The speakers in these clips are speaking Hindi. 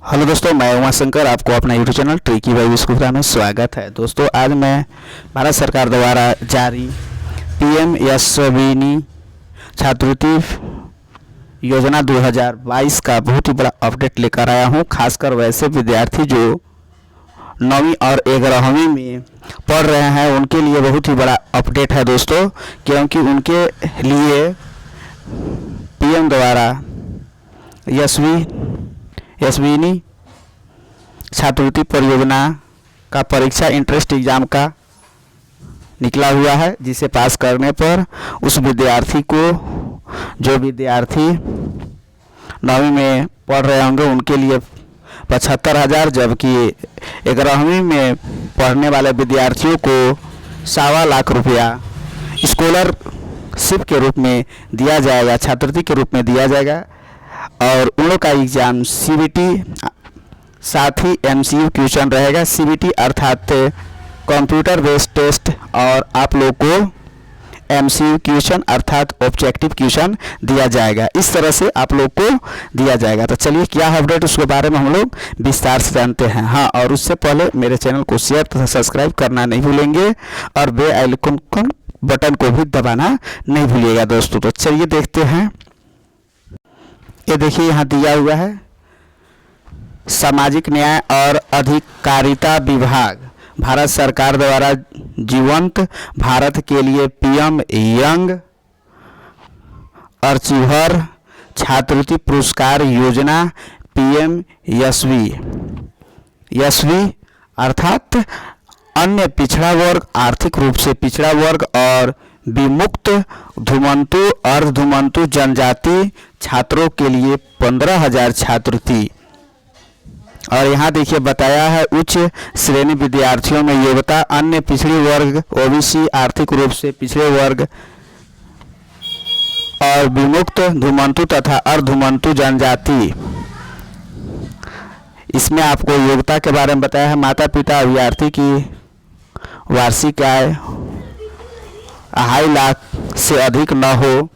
हेलो दोस्तों, मैं उमा शंकर आपको अपना YouTube channel tricky by school में स्वागत है। दोस्तों, आज मैं भारत सरकार द्वारा जारी पीएम यशस्विनी छात्रवृत्ति योजना 2022 का बहुत ही बड़ा अपडेट लेकर आया हूं। खासकर वैसे विद्यार्थी जो 9वीं और 11वीं में पढ़ रहे हैं उनके लिए बहुत ही बड़ा अपडेट है दोस्तों, क्योंकि उनके लिए पीएम द्वारा यशस्विनी छात्रवृत्ति परियोजना का परीक्षा इंट्रेंस एग्ज़ाम का निकला हुआ है, जिसे पास करने पर उस विद्यार्थी को, जो विद्यार्थी 9वीं में पढ़ रहे होंगे उनके लिए 75,000, जबकि 11वीं में पढ़ने वाले विद्यार्थियों को 1.25 लाख रुपया स्कॉलरशिप के रूप में दिया जाएगा, छात्रवृत्ति के रूप में दिया जाएगा। और उन लोग का एग्ज़ाम सीबीटी साथ ही एमसीक्यू क्वेश्चन रहेगा। सीबीटी अर्थात कंप्यूटर बेस्ड टेस्ट, और आप लोग को एमसीक्यू क्वेश्चन अर्थात ऑब्जेक्टिव क्वेश्चन दिया जाएगा। इस तरह से आप लोग को दिया जाएगा। तो चलिए, क्या है अपडेट, उसके बारे में हम लोग विस्तार से जानते हैं। हाँ, और उससे पहले मेरे चैनल को शेयर तथा सब्सक्राइब करना नहीं भूलेंगे और बेल आइकन बटन को भी दबाना नहीं भूलिएगा दोस्तों। तो चलिए देखते हैं। ये देखिए, यहाँ दिया हुआ है सामाजिक न्याय और अधिकारिता विभाग, भारत सरकार द्वारा जीवंत भारत के लिए पीएम यंग अचीवर छात्रवृत्ति पुरस्कार योजना, पीएम यशस्वी अर्थात अन्य पिछड़ा वर्ग, आर्थिक रूप से पिछड़ा वर्ग और विमुक्त धुमंतु अर्धधुमंतु जनजाति छात्रों के लिए 15,000 छात्रवृत्ति। और यहाँ देखिए बताया है उच्च श्रेणी विद्यार्थियों में योग्यता, अन्य पिछड़ी वर्ग, ओबीसी, आर्थिक रूप से पिछड़े वर्ग और विमुक्त धुमंतु तथा अर्धधुमंतु जनजाति। इसमें आपको योग्यता के बारे में बताया है। माता पिता अभ्यर्थी की वार्षिक आय 2.5 लाख से अधिक न हो।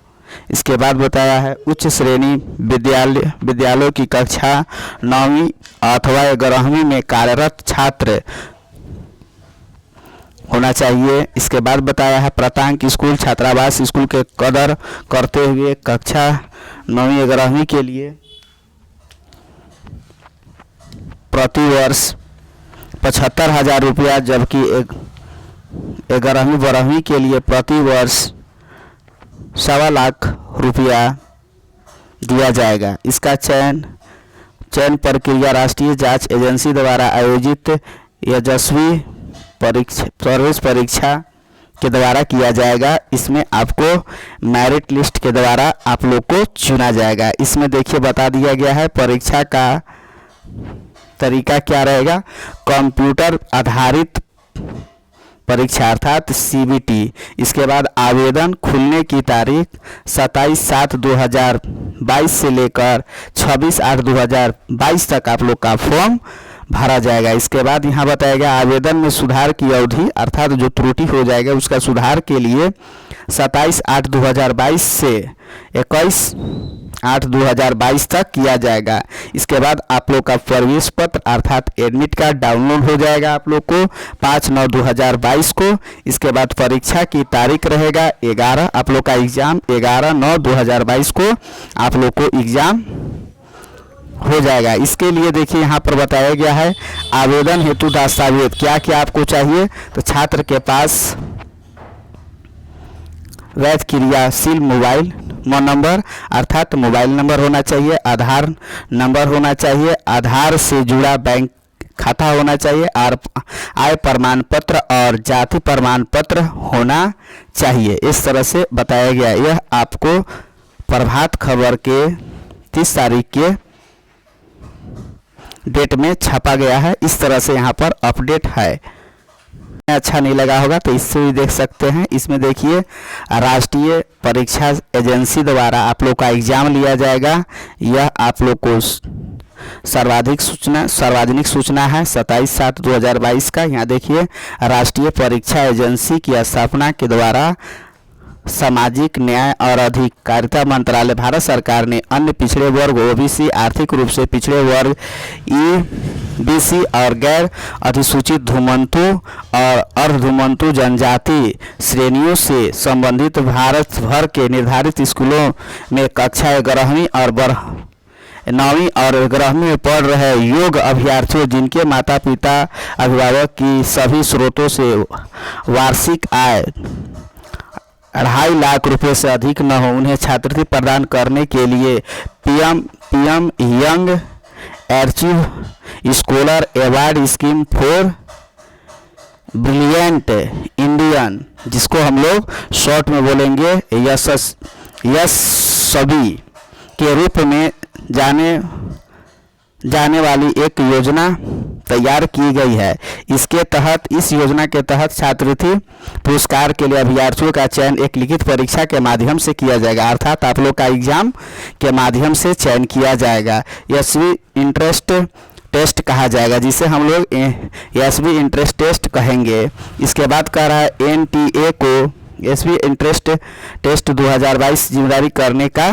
इसके बाद बताया है उच्च श्रेणी विद्यालयों की कक्षा 9वीं अथवा 11वीं में कार्यरत छात्र होना चाहिए। इसके बाद बताया है प्राथमिक स्कूल छात्रावास स्कूल के कदर करते हुए कक्षा 9वीं 11वीं के लिए प्रति वर्ष 75,000 रुपया, जबकि 11वीं 12वीं के लिए प्रति वर्ष 1.25 लाख रुपया दिया जाएगा। इसका चयन प्रक्रिया राष्ट्रीय जांच एजेंसी द्वारा आयोजित यशस्वी प्रवेश परीक्षा के द्वारा किया जाएगा। इसमें आपको मेरिट लिस्ट के द्वारा आप लोग को चुना जाएगा। इसमें देखिए बता दिया गया है परीक्षा का तरीका क्या रहेगा। कंप्यूटर आधारित परीक्षा अर्थात सीबीटी। इसके बाद आवेदन खुलने की तारीख 27/7/2022 से लेकर 26/8/2022 तक आप लोग का फॉर्म भरा जाएगा। इसके बाद यहाँ बताया गया आवेदन में सुधार की अवधि अर्थात जो त्रुटि हो जाएगा उसका सुधार के लिए 27/8/2022 से 21/8/2022 तक किया जाएगा। इसके बाद आप लोग का प्रवेश पत्र अर्थात एडमिट कार्ड डाउनलोड हो जाएगा आप लोग को 5/9/2022 को। इसके बाद परीक्षा की तारीख रहेगा 11, आप लोग का एग्ज़ाम 11/9/2022 को आप लोग को एग्ज़ाम हो जाएगा। इसके लिए देखिए यहाँ पर बताया गया है आवेदन हेतु दस्तावेज क्या क्या आपको चाहिए। तो छात्र के पास वैध क्रियाशील मोबाइल नंबर अर्थात मोबाइल नंबर होना चाहिए, आधार नंबर होना चाहिए, आधार से जुड़ा बैंक खाता होना चाहिए, आय प्रमाण पत्र और जाति प्रमाण पत्र होना चाहिए। इस तरह से बताया गया। यह आपको प्रभात खबर के 30 तारीख के डेट में छापा गया है। इस तरह से यहाँ पर अपडेट है। अच्छा नहीं लगा होगा तो इससे भी देख सकते हैं। इसमें देखिए राष्ट्रीय परीक्षा एजेंसी द्वारा आप लोग का एग्ज़ाम लिया जाएगा। यह आप लोग को सार्वजनिक सूचना है 27/7/2022 का। यहाँ देखिए राष्ट्रीय परीक्षा एजेंसी की स्थापना के द्वारा सामाजिक न्याय और अधिकारिता मंत्रालय भारत सरकार ने अन्य पिछड़े वर्ग ओबीसी, आर्थिक रूप से पिछड़े वर्ग ईबीसी और गैर अधिसूचित धूमंतु और अर्धधूमंतु जनजाति श्रेणियों से संबंधित भारत भर के निर्धारित स्कूलों में कक्षा 11वीं और 9वीं और 11वीं में पढ़ रहे योग्य अभ्यर्थियों जिनके माता पिता अभिभावक की सभी स्रोतों से वार्षिक आय 2.5 लाख रुपए से अधिक न हो, उन्हें छात्रवृत्ति प्रदान करने के लिए PM young achieve scholar award scheme for brilliant Indian, जिसको हम लोग शॉर्ट में बोलेंगे यशस्वी के रूप में जाने वाली एक योजना तैयार की गई है। इस योजना के तहत छात्रवृत्ति पुरस्कार के लिए अभ्यर्थियों का चयन एक लिखित परीक्षा के माध्यम से किया जाएगा, अर्थात आप लोग का एग्जाम के माध्यम से चयन किया जाएगा। यशस्वी इंटरेस्ट टेस्ट कहा जाएगा, जिसे हम लोग यशस्वी इंटरेस्ट टेस्ट कहेंगे। इसके बाद कह रहा है एनटीए को यशस्वी इंटरेस्ट टेस्ट 2022 जिम्मेदारी करने का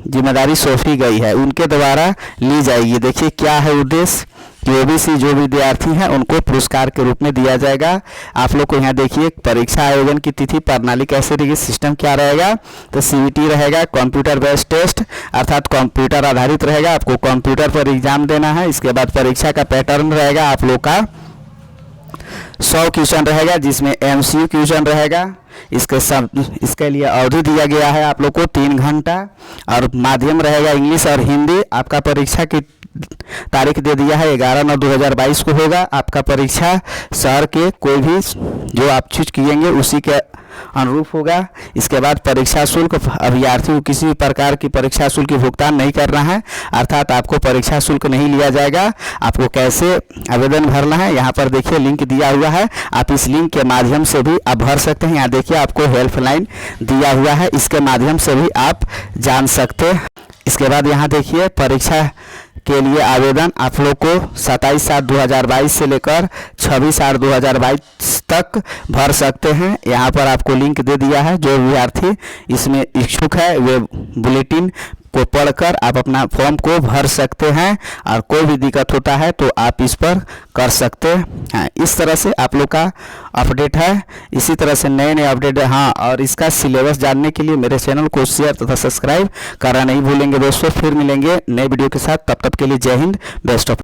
जिम्मेदारी सौंपी गई है, उनके द्वारा ली जाएगी। देखिए क्या है उद्देश्य कि ओबीसी जो विद्यार्थी हैं उनको पुरस्कार के रूप में दिया जाएगा। आप लोग को यहाँ देखिए परीक्षा आयोजन की तिथि प्रणाली कैसे रहेगी, सिस्टम क्या रहेगा, तो सीबीटी रहेगा, कंप्यूटर बेस्ड टेस्ट अर्थात कंप्यूटर आधारित रहेगा, आपको कंप्यूटर पर एग्जाम देना है। इसके बाद परीक्षा का पैटर्न रहेगा आप लोग का 100 क्वेश्चन रहेगा, जिसमें एमसीक्यू क्वेश्चन रहेगा। इसके लिए अवधि दिया गया है आप लोग को 3 घंटा और माध्यम रहेगा इंग्लिश और हिंदी। आपका परीक्षा की तारीख दे दिया है 11/9/2022 को होगा। आपका परीक्षा शहर के कोई भी जो आप चूज किएंगे उसी के अनुरूप होगा। इसके बाद परीक्षा शुल्क, अभ्यर्थी को किसी भी प्रकार की परीक्षा शुल्क की भुगतान नहीं करना है, अर्थात आपको परीक्षा शुल्क नहीं लिया जाएगा। आपको कैसे आवेदन भरना है यहाँ पर देखिए लिंक दिया हुआ है, आप इस लिंक के माध्यम से भी आप भर सकते हैं। यहाँ देखिए आपको हेल्पलाइन दिया हुआ है, इसके माध्यम से भी आप जान सकते हैं। इसके बाद यहाँ देखिए परीक्षा के लिए आवेदन आप लोग को 27/7/2022 से लेकर 26/8/2022 तक भर सकते हैं। यहाँ पर आपको लिंक दे दिया है, जो विद्यार्थी इसमें इच्छुक है वे बुलेटिन को पढ़कर आप अपना फॉर्म को भर सकते हैं, और कोई भी दिक्कत होता है तो आप इस पर कर सकते हैं। इस तरह से आप लोग का अपडेट है। इसी तरह से नए अपडेट हाँ, और इसका सिलेबस जानने के लिए मेरे चैनल को शेयर तथा सब्सक्राइब करना नहीं भूलेंगे दोस्तों। फिर मिलेंगे नए वीडियो के साथ, तब तक के लिए जय हिंद, बेस्ट ऑफ।